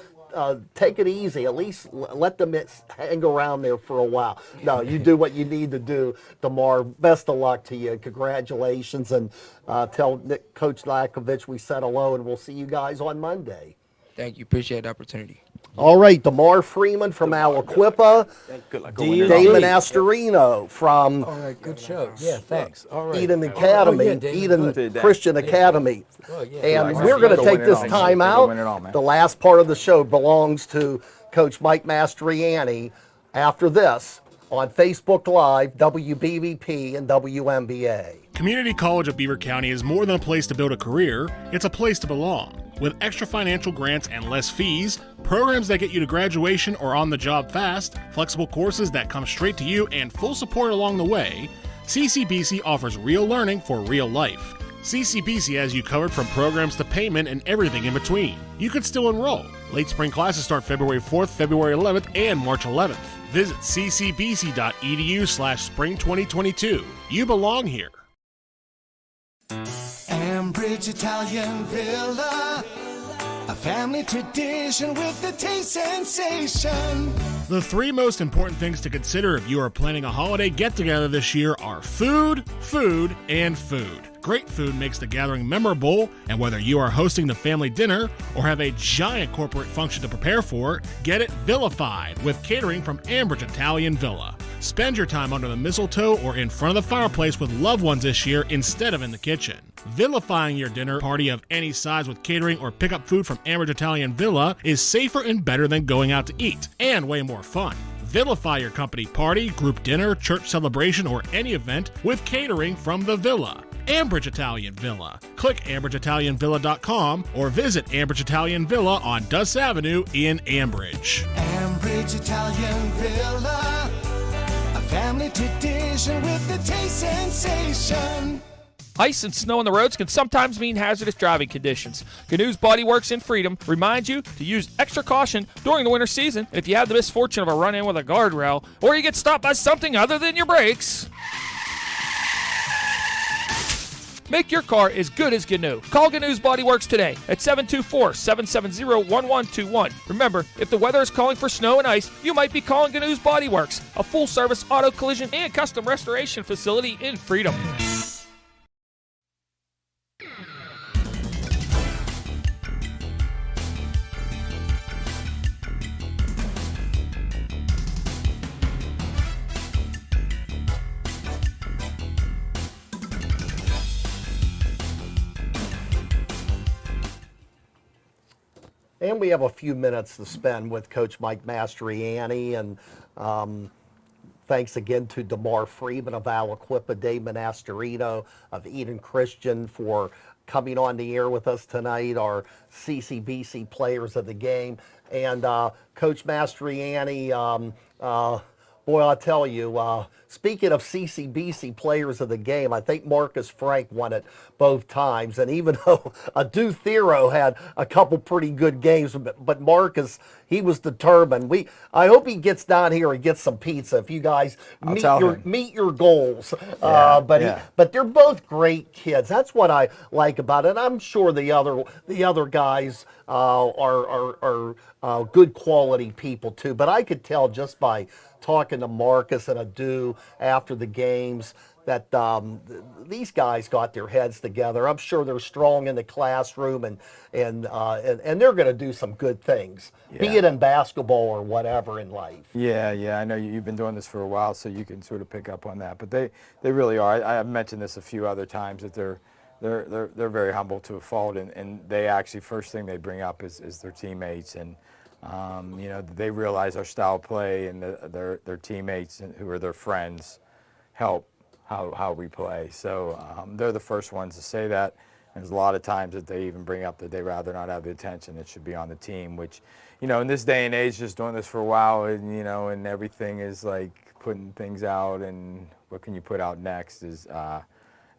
take it easy. At least let them hang around there for a while. No, you do what you need to do tomorrow. Best of luck to you. Congratulations, and tell Coach Lakovich we said hello, and we'll see you guys on Monday. Thank you. Appreciate the opportunity. All right, DeMar Freeman from Aliquippa, Damon Astorino from All right, good show. Yeah, thanks. All right. Eden Academy, Eden Christian Academy. And we're going to take this time out. The last part of the show belongs to Coach Mike Mastrianny after this on Facebook Live, WBVP, and WMBA. Community College of Beaver County is more than a place to build a career, it's a place to belong. With extra financial grants and less fees, programs that get you to graduation or on the job fast, flexible courses that come straight to you, and full support along the way, CCBC offers real learning for real life. CCBC has you covered from programs to payment and everything in between. You can still enroll. Late spring classes start February 4th, February 11th, and March 11th. Visit ccbc.edu/spring2022. You belong here. Ambridge Italian Villa, a family tradition with the taste sensation. The three most important things to consider if you are planning a holiday get-together this year are food, food, and food. Great food makes the gathering memorable, and whether you are hosting the family dinner or have a giant corporate function to prepare for, get it vilified with catering from Ambridge Italian Villa. Spend your time under the mistletoe or in front of the fireplace with loved ones this year instead of in the kitchen. Vilifying your dinner party of any size with catering or pick up food from Ambridge Italian Villa is safer and better than going out to eat, and way more fun. Vilify your company party, group dinner, church celebration, or any event with catering from the Villa. Ambridge Italian Villa. Click AmbridgeItalianVilla.com or visit Ambridge Italian Villa on Duss Avenue in Ambridge. Ambridge Italian Villa, a family tradition with the taste sensation. Ice and snow on the roads can sometimes mean hazardous driving conditions. Canoes Body Works in Freedom reminds you to use extra caution during the winter season. And if you have the misfortune of a run-in with a guardrail or you get stopped by something other than your brakes, make your car as good as GNU. Call GNU's Body Works today at 724-770-1121. Remember, if the weather is calling for snow and ice, you might be calling GNU's Body Works, a full-service auto collision and custom restoration facility in Freedom. And we have a few minutes to spend with Coach Mike Mastrianny, and thanks again to DeMar Freeman of Aliquippa, Damon Astorino of Eden Christian for coming on the air with us tonight, our CCBC players of the game. And Coach Mastrianny, boy, I'll tell you, speaking of CCBC players of the game, I think Marcus Frank won it both times. And even though Adu Thero had a couple pretty good games, but Marcus, he was determined. I hope he gets down here and gets some pizza if you guys meet your goals. But they're both great kids. That's what I like about it. I'm sure the other guys are good quality people too. But I could tell just by talking to Marcus and Adu after the games that these guys got their heads together. I'm sure they're strong in the classroom and they're going to do some good things, be it in basketball or whatever in life. Yeah. I know you've been doing this for a while, so you can sort of pick up on that. But they really are. I've mentioned this a few other times that they're very humble to a fault, and they actually first thing they bring up is their teammates, and they realize our style of play and their teammates who are their friends help how we play. So they're the first ones to say that. And there's a lot of times that they even bring up that they rather not have the attention that should be on the team, which, in this day and age, just doing this for a while, and everything is like putting things out and what can you put out next is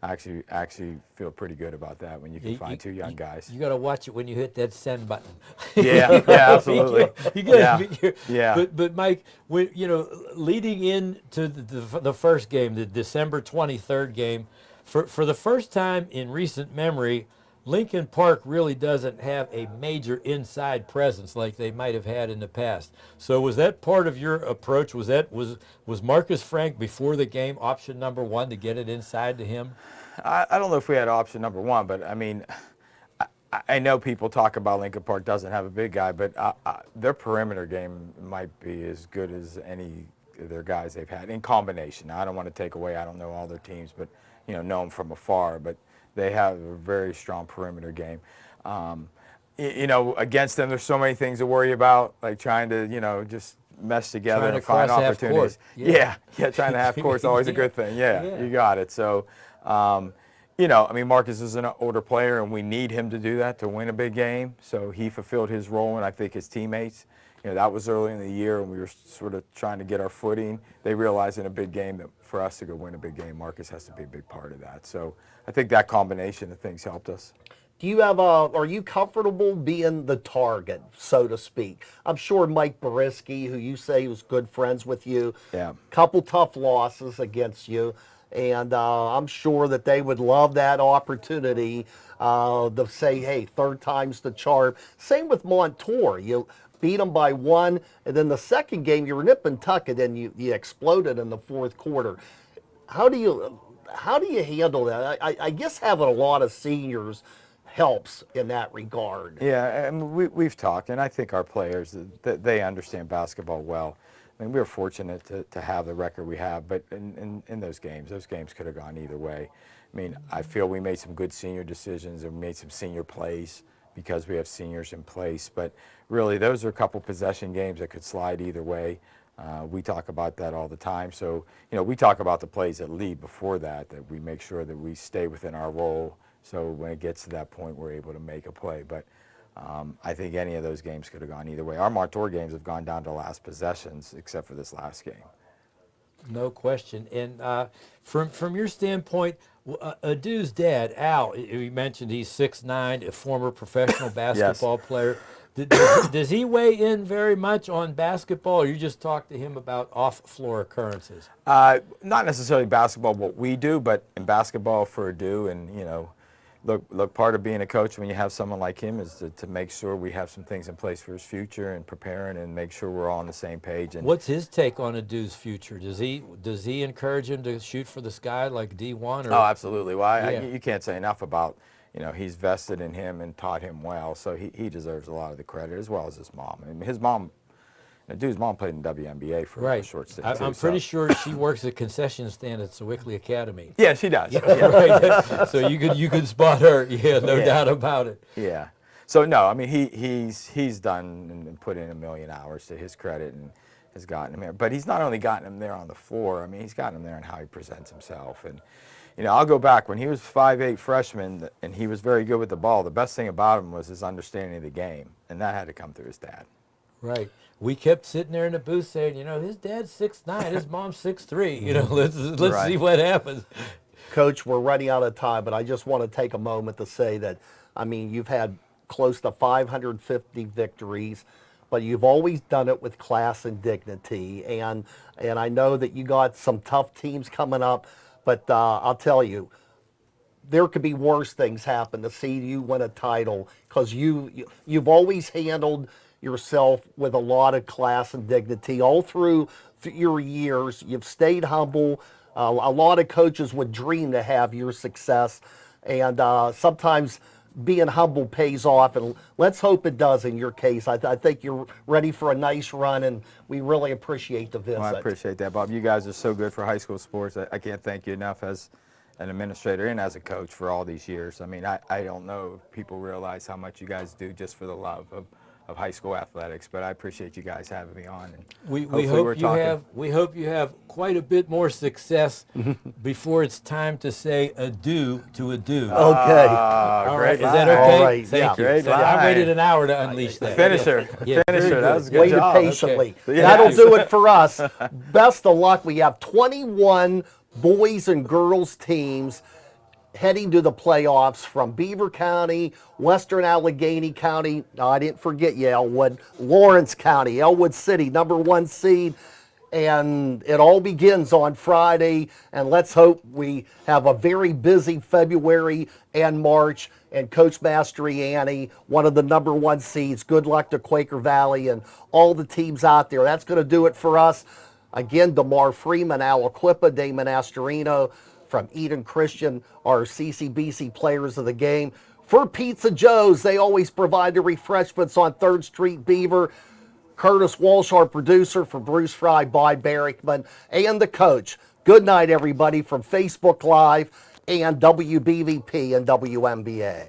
actually feel pretty good about that when you can find two young guys. You got to watch it when you hit that send button. Yeah, absolutely. You got to be yeah. But Mike, leading into the first game, the December 23rd game, for the first time in recent memory, Lincoln Park really doesn't have a major inside presence like they might have had in the past. So was that part of your approach? Was Marcus Frank before the game option number one to get it inside to him? I don't know if we had option number one, but I mean, I know people talk about Lincoln Park doesn't have a big guy, but their perimeter game might be as good as any of their guys they've had in combination. Now, I don't want to take away, I don't know all their teams, but know them from afar, but they have a very strong perimeter game. Against them, there's so many things to worry about, like trying to, just mesh together and find opportunities. Yeah, trying to half court's always a good thing. Yeah, you got it. So, Marcus is an older player, and we need him to do that to win a big game. So he fulfilled his role, and I think his teammates, that was early in the year, and we were sort of trying to get our footing. They realized in a big game that for us to go win a big game, Marcus has to be a big part of that. So I think that combination of things helped us. Are you comfortable being the target, so to speak? I'm sure Mike Boriski, who you say was good friends with you, couple tough losses against you, and I'm sure that they would love that opportunity to say, hey, third time's the charm. Same with Montour. You beat them by one, and then the second game you were nip and tuck, and then you exploded in the fourth quarter. How do you handle that? I guess having a lot of seniors helps in that regard. Yeah, and we've talked, and I think our players, they understand basketball well. I mean, we were fortunate to have the record we have, but in those games could have gone either way. I mean, I feel we made some good senior decisions and we made some senior plays because we have seniors in place, but really those are a couple possession games that could slide either way. We talk about that all the time. So, we talk about the plays that lead before that we make sure that we stay within our role. So when it gets to that point, we're able to make a play. But I think any of those games could have gone either way. Our Montour games have gone down to last possessions, except for this last game. No question. And from your standpoint, Adu's dad, Al, you mentioned he's 6'9", a former professional basketball player. Does he weigh in very much on basketball, or you just talk to him about off-floor occurrences? Not necessarily basketball, what we do, but in basketball for Adu, and look, part of being a coach when you have someone like him is to make sure we have some things in place for his future and preparing and make sure we're all on the same page. And what's his take on Adu's future? Does he encourage him to shoot for the sky like D1? Oh, absolutely. Well, you can't say enough about. He's vested in him and taught him well, so he deserves a lot of the credit, as well as his mom. And his mom, Dude's mom played in WMBA for a short stint. I'm pretty sure she works at concession stand at Sewickley Academy. Yeah, she does. Right. So you could spot her. Yeah, no doubt about it. Yeah. So no, I mean he's done and put in 1 million hours to his credit and has gotten him there. But he's not only gotten him there on the floor. I mean he's gotten him there in how he presents himself. And I'll go back when he was 5'8" freshman and he was very good with the ball. The best thing about him was his understanding of the game, and that had to come through his dad. Right. We kept sitting there in the booth saying, his dad's 6'9", his mom's 6'3". Let's see what happens. Coach, we're running out of time, but I just want to take a moment to say that, you've had close to 550 victories, but you've always done it with class and dignity. And I know that you got some tough teams coming up. But I'll tell you, there could be worse things happen to see you win a title because you've always handled yourself with a lot of class and dignity all through your years. You've stayed humble. A lot of coaches would dream to have your success, and sometimes being humble pays off, and let's hope it does in your case. I think you're ready for a nice run, and we really appreciate the visit. Well, I appreciate that, Bob. You guys are so good for high school sports. I can't thank you enough as an administrator and as a coach for all these years. I don't know if people realize how much you guys do just for the love of high school athletics, but I appreciate you guys having me on. And we hope you have quite a bit more success before it's time to say adieu to Adu. Okay. All right. Is that okay? All right. Thank you. Great I waited an hour to unleash that. Finisher. That was a good job. Waited patiently. Okay. That'll do it for us. Best of luck. We have 21 boys and girls teams heading to the playoffs from Beaver County, Western Allegheny County, I didn't forget you, Elwood, Lawrence County, Elwood City, #1 seed. And it all begins on Friday, and let's hope we have a very busy February and March. And Coach Mastrianny, one of the #1 seeds, good luck to Quaker Valley and all the teams out there. That's going to do it for us. Again, DeMar Freeman, Aliquippa, Damon Astorino from Eden Christian, our CCBC players of the game. For Pizza Joe's, they always provide the refreshments on 3rd Street, Beaver. Curtis Walsh, our producer, for Bruce Fry, Boyd Barrickman, and the coach. Good night, everybody, from Facebook Live and WBVP and WMBA.